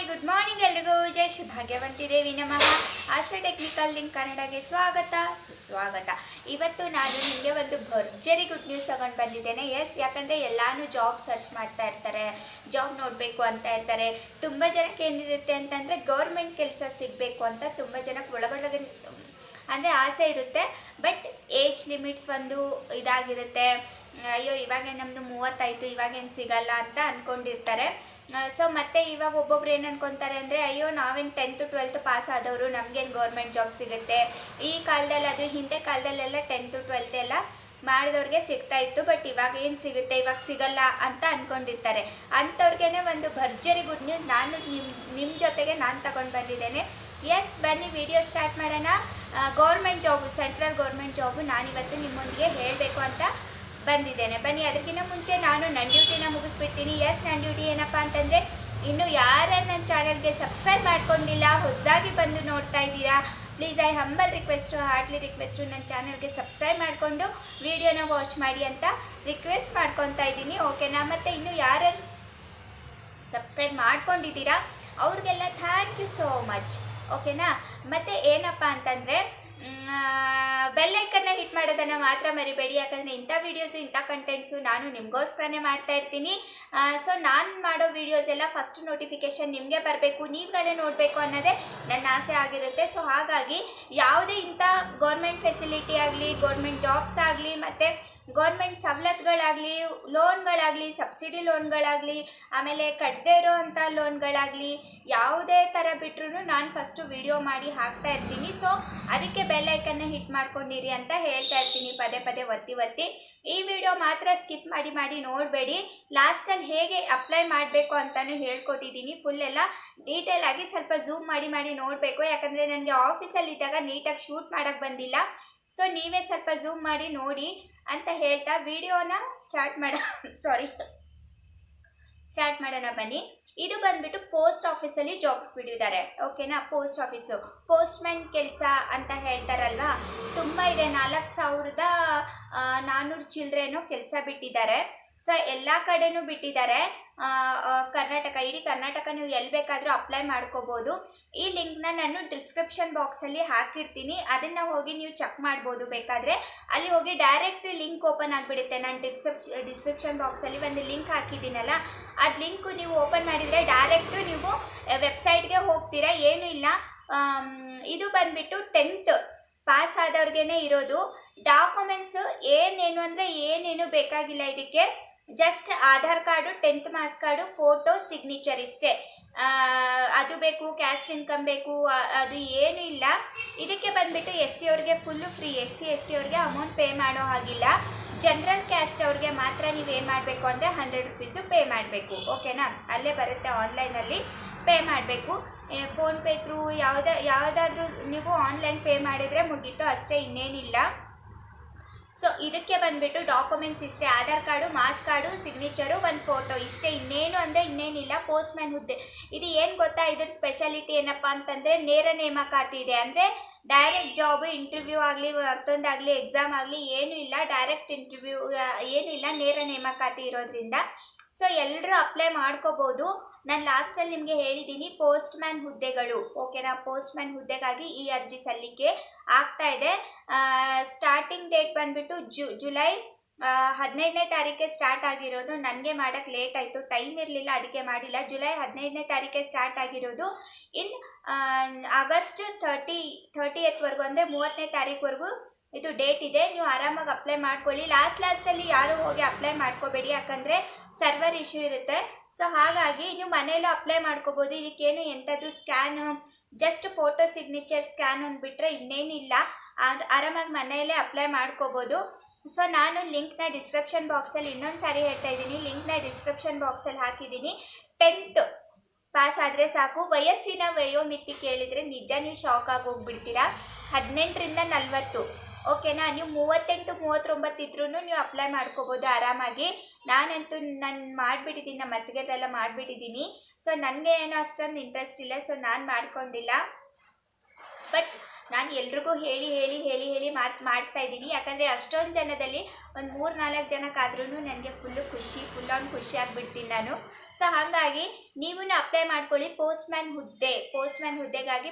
Good morning ಎಲ್ರಿಗೂ. ಜೈ ಶ್ರೀ ಭಾಗ್ಯವಂತಿ ದೇವಿ ನಮಃ. ಆಶ್ರಯ ಟೆಕ್ನಿಕಲ್ ಲಿಂಕ್ ಕನ್ನಡಗೆ ಸ್ವಾಗತ ಸುಸ್ವಾಗತ. ಇವತ್ತು ನಾನು ನಿಮಗೆ ಒಂದು ಭರ್ಜರಿ ಗುಡ್ ನ್ಯೂಸ್ ತಗೊಂಡು ಬಂದಿದ್ದೇನೆ. ಯಾಕಂದರೆ ಎಲ್ಲಾನು ಜಾಬ್ ಸರ್ಚ್ ಮಾಡ್ತಾ ಇರ್ತಾರೆ, ಜಾಬ್ ನೋಡಬೇಕು ಅಂತ ಇರ್ತಾರೆ. ತುಂಬ ಜನಕ್ಕೆ ಏನಿರುತ್ತೆ ಅಂತಂದರೆ ಗೌರ್ಮೆಂಟ್ ಕೆಲಸ ಸಿಗಬೇಕು ಅಂತ ತುಂಬ ಜನಕ್ಕೆ ಒಳಗೊಳಗೆ ಅಂದರೆ ಆಸೆ ಇರುತ್ತೆ. ಬಟ್ ಏಜ್ ಲಿಮಿಟ್ಸ್ ಒಂದು ಇದಾಗಿರುತ್ತೆ. ಅಯ್ಯೋ ಇವಾಗೇ ನಮ್ಮದು 30 ಆಯಿತು, ಇವಾಗೇನು ಸಿಗಲ್ಲ ಅಂತ ಅಂದ್ಕೊಂಡಿರ್ತಾರೆ. ಸೊ ಮತ್ತು ಇವಾಗ ಒಬ್ಬೊಬ್ರು ಏನು ಅನ್ಕೊತಾರೆ ಅಂದರೆ ಅಯ್ಯೋ ನಾವೇನು 10th 12th ಪಾಸ್ ಆದವರು, ನಮಗೇನು ಗೌರ್ಮೆಂಟ್ ಜಾಬ್ ಸಿಗುತ್ತೆ. ಈ ಕಾಲದಲ್ಲಿ, ಅದು ಹಿಂದೆ ಕಾಲದಲ್ಲೆಲ್ಲ 10th 12th ಎಲ್ಲ ಮಾಡಿದವ್ರಿಗೆ ಸಿಗ್ತಾ ಇತ್ತು. ಬಟ್ ಇವಾಗ ಏನು ಸಿಗುತ್ತೆ, ಇವಾಗ ಸಿಗಲ್ಲ ಅಂತ ಅಂದ್ಕೊಂಡಿರ್ತಾರೆ. ಅಂಥವ್ರಿಗೇ ಒಂದು ಭರ್ಜರಿ ಗುಡ್ ನ್ಯೂಸ್ ನಾನು ನಿಮ್ಮ ಜೊತೆಗೆ ನಾನು ತಗೊಂಡು ಬಂದಿದ್ದೇನೆ. ಬನ್ನಿ ವಿಡಿಯೋ ಸ್ಟಾರ್ಟ್ ಮಾಡೋಣ. Government job, central government job ನಾನಿವತ್ತು ನಿಮ್ಮೊಂದಿಗೆ ಹೇಳಬೇಕು ಅಂತ ಬಂದಿದ್ದೇನೆ. ಬನ್ನಿ, ಅದಕ್ಕಿಂತ ಮುಂಚೆ ನಾನು ನನ್ನ ಡ್ಯೂಟಿನ ಮುಗಿಸ್ಬಿಡ್ತೀನಿ. ನನ್ನ ಡ್ಯೂಟಿ ಏನಪ್ಪ ಅಂತಂದರೆ, ಇನ್ನು ಯಾರು ನನ್ನ ಚಾನಲ್ಗೆ ಸಬ್ಸ್ಕ್ರೈಬ್ ಮಾಡ್ಕೊಂಡಿಲ್ಲ, ಹೊಸದಾಗಿ ಬಂದು ನೋಡ್ತಾ ಇದ್ದೀರಾ, please I humble request, heartly request, ನನ್ನ ಚಾನಲ್ಗೆ ಸಬ್ಸ್ಕ್ರೈಬ್ ಮಾಡಿಕೊಂಡು ವಿಡಿಯೋನ ವಾಚ್ ಮಾಡಿ ಅಂತ ರಿಕ್ವೆಸ್ಟ್ ಮಾಡ್ಕೊತಾ ಇದ್ದೀನಿ. ಓಕೆನಾ? ಮತ್ತು ಇನ್ನು ಯಾರು ಸಬ್ಸ್ಕ್ರೈಬ್ ಮಾಡ್ಕೊಂಡಿದ್ದೀರಾ ಅವ್ರಿಗೆಲ್ಲ ಥ್ಯಾಂಕ್ ಯು ಸೋ ಮಚ್. ಓಕೆನಾ? ಮತ್ತು ಏನಪ್ಪ ಅಂತಂದರೆ ಬೆಲ್ ಐಕನ್ನ ಹಿಟ್ ಮಾಡೋದನ್ನು ಮಾತ್ರ ಮರಿಬೇಡಿ. ಯಾಕಂದರೆ ಇಂಥ ವೀಡಿಯೋಸು, ಇಂಥ ಕಂಟೆಂಟ್ಸು ನಾನು ನಿಮಗೋಸ್ಕರನೇ ಮಾಡ್ತಾ ಇರ್ತೀನಿ. ಸೊ ನಾನು ಮಾಡೋ ವೀಡಿಯೋಸ್ ಎಲ್ಲ ಫಸ್ಟ್ ನೋಟಿಫಿಕೇಷನ್ ನಿಮಗೆ ಬರಬೇಕು, ನೀವುಗಳೇ ನೋಡಬೇಕು ಅನ್ನೋದೇ ನನ್ನ ಆಸೆ ಆಗಿರುತ್ತೆ. ಸೊ ಹಾಗಾಗಿ ಯಾವುದೇ ಇಂಥ ಗೌರ್ಮೆಂಟ್ ಫೆಸಿಲಿಟಿ ಆಗಲಿ, ಗೌರ್ಮೆಂಟ್ ಜಾಬ್ಸ್ ಆಗಲಿ, ಮತ್ತು ಗೌರ್ಮೆಂಟ್ ಸವಲತ್ತುಗಳಾಗಲಿ, ಲೋನ್ಗಳಾಗಲಿ, ಸಬ್ಸಿಡಿ ಲೋನ್ಗಳಾಗಲಿ, ಆಮೇಲೆ ಕಟ್ಟದೇ ಇರೋ ಅಂಥ ಲೋನ್ಗಳಾಗಲಿ, ಯಾವುದೇ ಥರ ಬಿಟ್ಟರು ನಾನು ಫಸ್ಟು ವಿಡಿಯೋ ಮಾಡಿ ಹಾಕ್ತಾ ಇರ್ತೀನಿ. ಸೊ ಅದಕ್ಕೆ ಬೆಲ್ ಐಕನ್ನ ಹಿಟ್ ಮಾಡ್ಕೊಂಡಿರಿ ಅಂತ ಹೇಳ್ತಾ ಇರ್ತೀನಿ, ಪದೇ ಪದೇ ಒತ್ತಿ. ಈ ವಿಡಿಯೋ ಮಾತ್ರ ಸ್ಕಿಪ್ ಮಾಡಿ ನೋಡಬೇಡಿ. ಲಾಸ್ಟಲ್ಲಿ ಹೇಗೆ ಅಪ್ಲೈ ಮಾಡಬೇಕು ಅಂತಲೂ ಹೇಳ್ಕೊಟ್ಟಿದ್ದೀನಿ. ಫುಲ್ ಎಲ್ಲ ಡೀಟೇಲ್ ಆಗಿ ಸ್ವಲ್ಪ ಝೂಮ್ ಮಾಡಿ ನೋಡಬೇಕು. ಯಾಕಂದರೆ ನನಗೆ ಆಫೀಸಲ್ಲಿ ಇದ್ದಾಗ ನೀಟಾಗಿ ಶೂಟ್ ಮಾಡೋಕ್ಕೆ ಬಂದಿಲ್ಲ. ಸೊ ನೀವೇ ಸ್ವಲ್ಪ ಝೂಮ್ ಮಾಡಿ ನೋಡಿ ಅಂತ ಹೇಳ್ತಾ ವಿಡಿಯೋನ ಸ್ಟಾರ್ಟ್ ಮಾಡೋಣ ಬನ್ನಿ. ಇದು ಬಂದ್ಬಿಟ್ಟು ಪೋಸ್ಟ್ ಆಫೀಸಲ್ಲಿ ಜಾಬ್ಸ್ ಬಿಟ್ಟಿದ್ದಾರೆ. ಓಕೆನಾ? ಪೋಸ್ಟ್ ಆಫೀಸು ಪೋಸ್ಟ್ಮ್ಯಾನ್ ಕೆಲಸ ಅಂತ ಹೇಳ್ತಾರಲ್ವಾ, ತುಂಬ ಇದೆ. 4,400 ಚಿಲ್ಡ್ರೇನು ಕೆಲಸ ಬಿಟ್ಟಿದ್ದಾರೆ. ಸೊ ಎಲ್ಲ ಕಡೆನೂ ಬಿಟ್ಟಿದ್ದಾರೆ. ಕರ್ನಾಟಕ, ಇಡೀ ಕರ್ನಾಟಕ ನೀವು ಎಲ್ಲಿ ಬೇಕಾದರೂ ಅಪ್ಲೈ ಮಾಡ್ಕೋಬೋದು. ಈ ಲಿಂಕ್ನ ನಾನು ಡಿಸ್ಕ್ರಿಪ್ಷನ್ ಬಾಕ್ಸಲ್ಲಿ ಹಾಕಿರ್ತೀನಿ, ಅದನ್ನು ಹೋಗಿ ನೀವು ಚೆಕ್ ಮಾಡ್ಬೋದು. ಬೇಕಾದರೆ ಅಲ್ಲಿ ಹೋಗಿ ಡೈರೆಕ್ಟ್ ಲಿಂಕ್ ಓಪನ್ ಆಗಿಬಿಡುತ್ತೆ. ನಾನು ಡಿಸ್ಕ್ರಿಪ್ಷನ್ ಬಾಕ್ಸಲ್ಲಿ ಒಂದು ಲಿಂಕ್ ಹಾಕಿದ್ದೀನಲ್ಲ, ಅದು ಲಿಂಕು ನೀವು ಓಪನ್ ಮಾಡಿದರೆ ಡೈರೆಕ್ಟು ನೀವು ವೆಬ್ಸೈಟ್ಗೆ ಹೋಗ್ತೀರಾ. ಏನೂ ಇಲ್ಲ. ಇದು ಬಂದುಬಿಟ್ಟು 10th ಪಾಸ್ ಆದವ್ರಿಗೇ ಇರೋದು. ಡಾಕ್ಯುಮೆಂಟ್ಸು ಏನೇನು ಅಂದರೆ ಏನೇನು ಬೇಕಾಗಿಲ್ಲ ಇದಕ್ಕೆ. Just Aadhaar card, 10th marks card, photo, signature ಇಷ್ಟೇ. ಅದು ಬೇಕು, ಕ್ಯಾಸ್ಟ್ ಇನ್ಕಮ್ ಬೇಕು, ಅದು ಏನೂ ಇಲ್ಲ. ಇದಕ್ಕೆ ಬಂದುಬಿಟ್ಟು SC ಅವ್ರಿಗೆ ಫುಲ್ಲು ಫ್ರೀ. SC ST ಅವ್ರಿಗೆ ಅಮೌಂಟ್ ಪೇ ಮಾಡೋ ಹಾಗಿಲ್ಲ. ಜನರಲ್ ಕ್ಯಾಸ್ಟ್ ಅವ್ರಿಗೆ ಮಾತ್ರ ನೀವು ಏನು ಮಾಡಬೇಕು ಅಂದರೆ 100 ರೂಪೀಸು ಪೇ ಮಾಡಬೇಕು. ಓಕೆನಾ? ಅಲ್ಲೇ ಬರುತ್ತೆ, ಆನ್ಲೈನಲ್ಲಿ ಪೇ ಮಾಡಬೇಕು. ಫೋನ್ಪೇ ಥ್ರೂ ಯಾವುದಾದ್ರೂ ನೀವು ಆನ್ಲೈನ್ ಪೇ ಮಾಡಿದರೆ ಮುಗೀತು ಅಷ್ಟೇ, ಇನ್ನೇನಿಲ್ಲ. ಸೊ ಇದಕ್ಕೆ ಬಂದುಬಿಟ್ಟು ಡಾಕ್ಯುಮೆಂಟ್ಸ್ ಇಷ್ಟೇ: Aadhaar card, marks card, signature, ಒಂದು ಫೋಟೋ ಇಷ್ಟೇ. ಇನ್ನೇನು ಅಂದರೆ ಇನ್ನೇನಿಲ್ಲ. ಪೋಸ್ಟ್ಮ್ಯಾನ್ ಹುದ್ದೆ ಇದು ಏನು ಗೊತ್ತಾ, ಇದ್ರ ಸ್ಪೆಷಾಲಿಟಿ ಏನಪ್ಪ ಅಂತಂದರೆ ನೇರ ನೇಮಕಾತಿ ಇದೆ. ಅಂದರೆ ಡೈರೆಕ್ಟ್ ಜಾಬು, ಇಂಟರ್ವ್ಯೂ ಆಗಲಿ, ಮತ್ತೊಂದಾಗಲಿ, ಎಕ್ಸಾಮ್ ಆಗಲಿ ಏನೂ ಇಲ್ಲ. ಡೈರೆಕ್ಟ್ ಇಂಟರ್ವ್ಯೂ ಏನೂ ಇಲ್ಲ, ನೇರ ನೇಮಕಾತಿ ಇರೋದ್ರಿಂದ ಸೊ ಎಲ್ಲರೂ ಅಪ್ಲೈ ಮಾಡ್ಕೋಬೋದು. ನಾನು ಲಾಸ್ಟಲ್ಲಿ ನಿಮಗೆ ಹೇಳಿದ್ದೀನಿ ಪೋಸ್ಟ್ಮ್ಯಾನ್ ಹುದ್ದೆಗಳು. ಓಕೆನಾ? ಪೋಸ್ಟ್ಮ್ಯಾನ್ ಹುದ್ದೆಗಾಗಿ ಈ ಅರ್ಜಿ ಸಲ್ಲಿಕೆ ಆಗ್ತಾ ಇದೆ. ಸ್ಟಾರ್ಟಿಂಗ್ ಡೇಟ್ ಬಂದುಬಿಟ್ಟು ಜುಲೈ 15ನೇ ತಾರೀಕೆ ಸ್ಟಾರ್ಟ್ ಆಗಿರೋದು. ನನಗೆ ಮಾಡೋಕ್ಕೆ ಲೇಟ್ ಆಯಿತು, ಟೈಮ್ ಇರಲಿಲ್ಲ, ಅದಕ್ಕೆ ಮಾಡಿಲ್ಲ. ಜುಲೈ 15ನೇ ತಾರೀಕೆ ಸ್ಟಾರ್ಟ್ ಆಗಿರೋದು. ಆಗಸ್ಟ್ 30th ಅಂದರೆ 30ನೇ ತಾರೀಕುವರೆಗೂ ಇದು ಡೇಟ್ ಇದೆ. ನೀವು ಆರಾಮಾಗಿ ಅಪ್ಲೈ ಮಾಡ್ಕೊಳ್ಳಿ. ಲಾಸ್ಟಲ್ಲಿ ಯಾರು ಹೋಗಿ ಅಪ್ಲೈ ಮಾಡ್ಕೋಬೇಡಿ, ಯಾಕಂದರೆ ಸರ್ವರ್ ಇಶ್ಯೂ ಇರುತ್ತೆ. ಸೊ ಹಾಗಾಗಿ ನೀವು ಮನೆಯಲ್ಲೂ ಅಪ್ಲೈ ಮಾಡ್ಕೋಬೋದು. ಇದಕ್ಕೇನು ಎಂಥದ್ದು scan, just photo, signature scan ಒಂದು ಬಿಟ್ಟರೆ ಇನ್ನೇನಿಲ್ಲ. ಆರಾಮಾಗಿ ಮನೆಯಲ್ಲೇ ಅಪ್ಲೈ ಮಾಡ್ಕೋಬೋದು. ಸೊ ನಾನು ಲಿಂಕ್ನ ಡಿಸ್ಕ್ರಿಪ್ಷನ್ ಬಾಕ್ಸಲ್ಲಿ ಇನ್ನೊಂದು ಸಾರಿ ಹೇಳ್ತಾ ಇದ್ದೀನಿ, ಲಿಂಕ್ನ ಡಿಸ್ಕ್ರಿಪ್ಷನ್ ಬಾಕ್ಸಲ್ಲಿ ಹಾಕಿದ್ದೀನಿ. 10th ಪಾಸ್ ಆದರೆ ಸಾಕು. ವಯಸ್ಸಿನ ವಯೋಮಿತಿ ಕೇಳಿದರೆ ನಿಜ ನೀವು ಶಾಕ್ ಆಗಿ ಹೋಗ್ಬಿಡ್ತೀರಾ. 18ರಿಂದ 40. ಓಕೆನಾ? ನೀವು 38, 39 ಇದ್ರೂ ನೀವು ಅಪ್ಲೈ ಮಾಡ್ಕೋಬೋದು ಆರಾಮಾಗಿ. ನಾನು ಮಾಡಿಬಿಟ್ಟಿದ್ದೀನಿ, ನಮ್ಮ ಅತ್ತಿಗೆದೆಲ್ಲ ಮಾಡಿಬಿಟ್ಟಿದ್ದೀನಿ. ಸೊ ನನಗೆ ಏನೋ ಅಷ್ಟೊಂದು ಇಂಟ್ರೆಸ್ಟ್ ಇಲ್ಲ, ಸೊ ನಾನು ಮಾಡ್ಕೊಂಡಿಲ್ಲ. ಬಟ್ ನಾನು ಎಲ್ರಿಗೂ ಹೇಳಿ ಹೇಳಿ ಹೇಳಿ ಹೇಳಿ ಮಾಡಿಸ್ತಾ ಇದ್ದೀನಿ. ಯಾಕಂದರೆ ಅಷ್ಟೊಂದು ಜನದಲ್ಲಿ ಒಂದು 3-4 ಜನಕ್ಕಾದ್ರೂ ನನಗೆ ಫುಲ್ ಆನ್ ಖುಷಿ ಆಗಿಬಿಡ್ತೀನಿ ನಾನು. ಸೊ ಹಾಗಾಗಿ ನೀವು ಅಪ್ಲೈ ಮಾಡ್ಕೊಳ್ಳಿ. ಪೋಸ್ಟ್ ಮ್ಯಾನ್ ಹುದ್ದೆಗಾಗಿ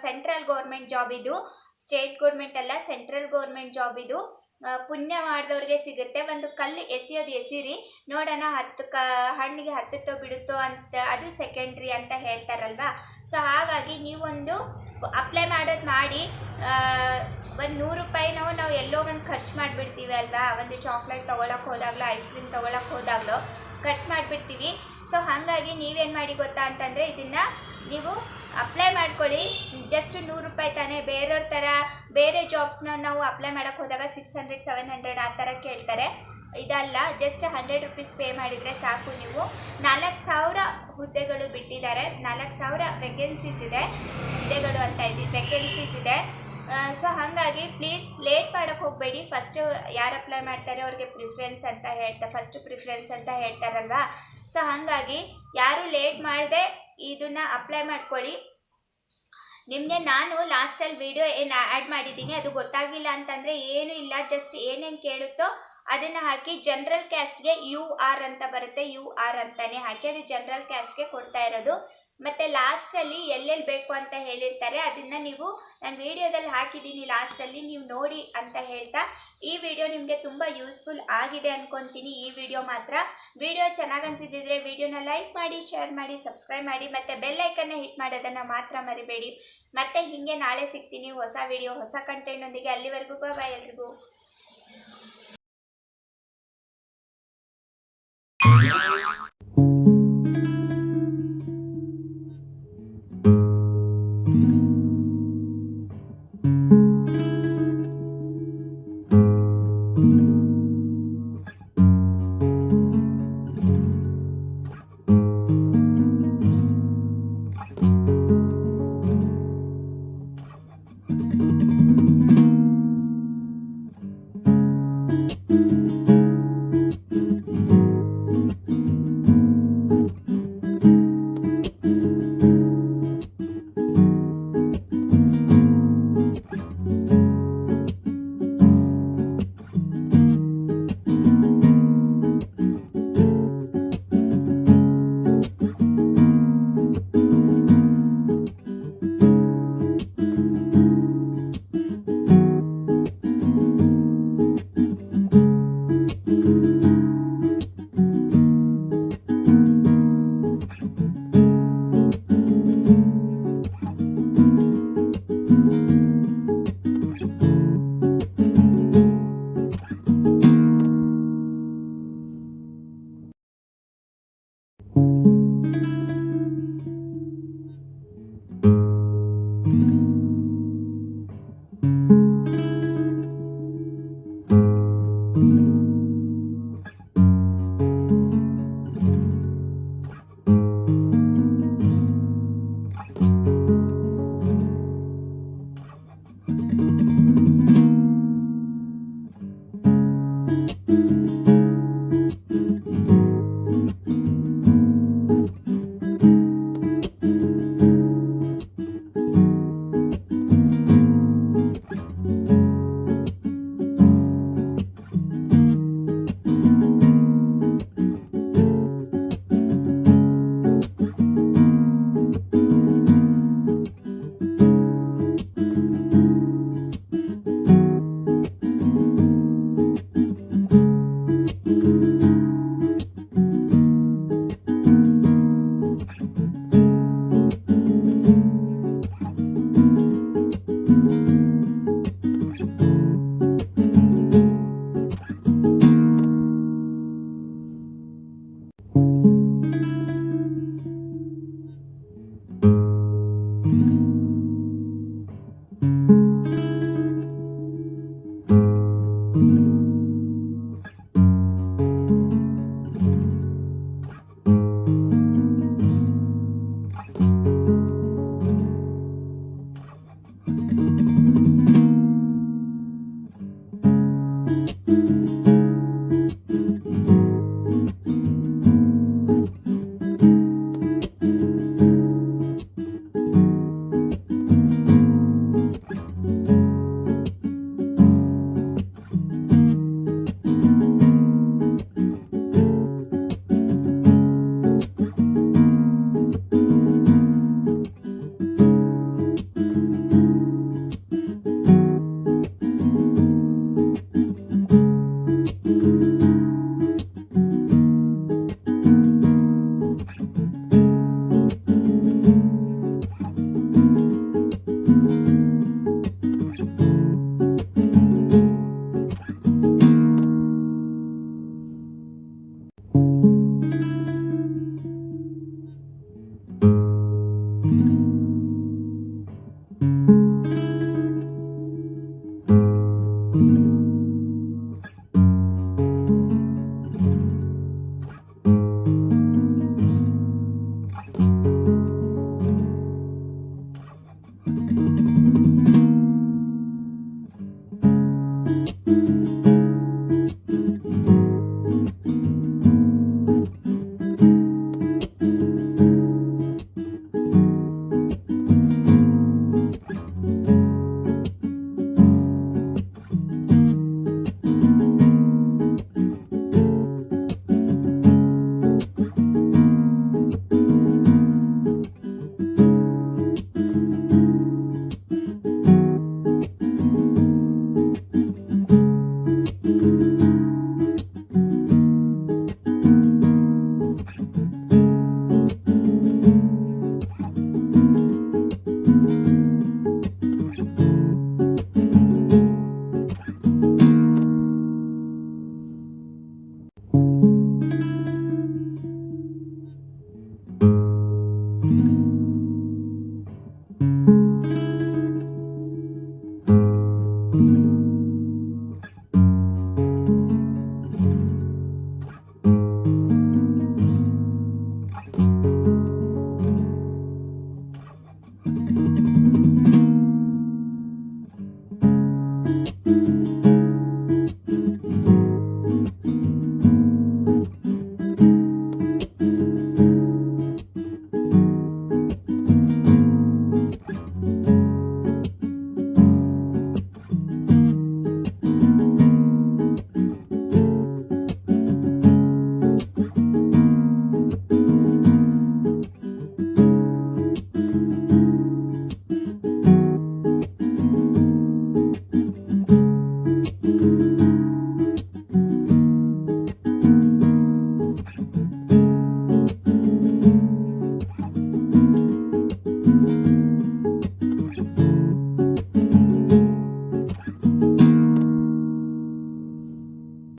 ಸೆಂಟ್ರಲ್ ಗೌರ್ಮೆಂಟ್ ಜಾಬ್ ಇದು, ಸ್ಟೇಟ್ ಗೌರ್ಮೆಂಟ್ ಅಲ್ಲ, ಸೆಂಟ್ರಲ್ ಗೌರ್ಮೆಂಟ್ ಜಾಬ್ ಇದು. ಪುಣ್ಯ ಮಾಡಿದವ್ರಿಗೆ ಸಿಗುತ್ತೆ. ಒಂದು ಕಲ್ಲು ಎಸಿರಿ ನೋಡೋಣ, ಹಣ್ಣಿಗೆ ಹತ್ತುತ್ತೋ ಬಿಡುತ್ತೋ ಅಂತ, ಅದು ಸೆಕೆಂಡ್ರಿ ಅಂತ ಹೇಳ್ತಾರಲ್ವಾ. ಸೊ ಹಾಗಾಗಿ ನೀವೊಂದು ಅಪ್ಲೈ ಮಾಡಿ ಒಂದು 100 ರೂಪಾಯಿನೋ ನಾವು ಎಲ್ಲೋ ಒಂದು ಖರ್ಚು ಮಾಡಿಬಿಡ್ತೀವಿ ಅಲ್ವಾ. ಒಂದು ಚಾಕ್ಲೇಟ್ ತೊಗೊಳಕ್ಕೆ ಹೋದಾಗಲೋ, ಐಸ್ ಕ್ರೀಮ್ ತೊಗೊಳಕ್ಕೆ ಹೋದಾಗಲೋ ಖರ್ಚು ಮಾಡಿಬಿಡ್ತೀವಿ. ಸೊ ಹಾಗಾಗಿ ನೀವೇನು ಮಾಡಿ ಗೊತ್ತಾ ಅಂತಂದರೆ, ಇದನ್ನು ನೀವು ಅಪ್ಲೈ ಮಾಡ್ಕೊಳ್ಳಿ. ಜಸ್ಟ್ 100 ರೂಪಾಯಿ ತಾನೇ. ಬೇರೆಯವ್ರ ಥರ ಬೇರೆ ಜಾಬ್ಸ್ನ ನಾವು ಅಪ್ಲೈ ಮಾಡೋಕ್ಕೆ ಹೋದಾಗ 600-700 ಆ ಥರ ಕೇಳ್ತಾರೆ. ಇದಲ್ಲ, ಜಸ್ಟ್ 100 ರೂಪೀಸ್ ಪೇ ಮಾಡಿದರೆ ಸಾಕು. ನೀವು 4000 ಹುದ್ದೆಗಳು ಬಿಟ್ಟಿದ್ದಾರೆ, 4000 ವೇಕೆನ್ಸೀಸ್ ಇದೆ, ಹುದ್ದೆಗಳು ಅಂತ ಇದ್ದೀವಿ, ವೇಕೆನ್ಸೀಸ್ ಇದೆ. ಸೊ ಹಾಗಾಗಿ ಪ್ಲೀಸ್ ಲೇಟ್ ಮಾಡೋಕ್ಕೆ ಹೋಗಬೇಡಿ. ಫಸ್ಟು ಯಾರು ಅಪ್ಲೈ ಮಾಡ್ತಾರೆ ಅವ್ರಿಗೆ ಫಸ್ಟು ಪ್ರಿಫರೆನ್ಸ್ ಅಂತ ಹೇಳ್ತಾರಲ್ವಾ. ಸೊ ಹಾಗಾಗಿ ಯಾರು ಲೇಟ್ ಮಾಡದೆ ಇದನ್ನು ಅಪ್ಲೈ ಮಾಡ್ಕೊಳ್ಳಿ. ನಿಮಗೆ ನಾನು ಲಾಸ್ಟಲ್ಲಿ ವಿಡಿಯೋ ಏನು ಆ್ಯಡ್ ಮಾಡಿದ್ದೀನಿ, ಅದು ಗೊತ್ತಾಗಿಲ್ಲ ಅಂತಂದರೆ ಏನೂ ಇಲ್ಲ, ಜಸ್ಟ್ ಏನೇನು ಕೇಳುತ್ತೋ ಅದನ್ನು ಹಾಕಿ. ಜನರಲ್ ಕ್ಯಾಸ್ಟ್ಗೆ UR ಅಂತ ಬರುತ್ತೆ, UR ಅಂತಲೇ ಹಾಕಿ, ಅದು ಜನರಲ್ ಕ್ಯಾಸ್ಟ್ಗೆ ಕೊಡ್ತಾ ಇರೋದು. ಮತ್ತು ಲಾಸ್ಟಲ್ಲಿ ಎಲ್ಲೆಲ್ಲಿ ಬೇಕು ಅಂತ ಹೇಳಿರ್ತಾರೆ, ಅದನ್ನು ನೀವು ನಾನು ವಿಡಿಯೋದಲ್ಲಿ ಹಾಕಿದ್ದೀನಿ ಲಾಸ್ಟಲ್ಲಿ, ನೀವು ನೋಡಿ ಅಂತ ಹೇಳ್ತಾ, ಈ ವಿಡಿಯೋ ನಿಮಗೆ ತುಂಬ ಯೂಸ್ಫುಲ್ ಆಗಿದೆ ಅಂದ್ಕೊತೀನಿ. ಈ ವಿಡಿಯೋ ಮಾತ್ರ. ವಿಡಿಯೋ ಚೆನ್ನಾಗಿ ಅನಿಸಿದ್ರೆ ವಿಡಿಯೋನ ಲೈಕ್ ಮಾಡಿ, ಶೇರ್ ಮಾಡಿ, ಸಬ್ಸ್ಕ್ರೈಬ್ ಮಾಡಿ, ಮತ್ತು ಬೆಲ್ ಐಕನ್ನ ಹಿಟ್ ಮಾಡೋದನ್ನು ಮಾತ್ರ ಮರಿಬೇಡಿ. ಮತ್ತು ಹೀಗೆ ನಾಳೆ ಸಿಗ್ತೀನಿ ಹೊಸ ವಿಡಿಯೋ ಹೊಸ ಕಂಟೆಂಟ್ನೊಂದಿಗೆ. ಅಲ್ಲಿವರೆಗೂ ಬಾಯ್ ಎಲ್ರಿಗೂ.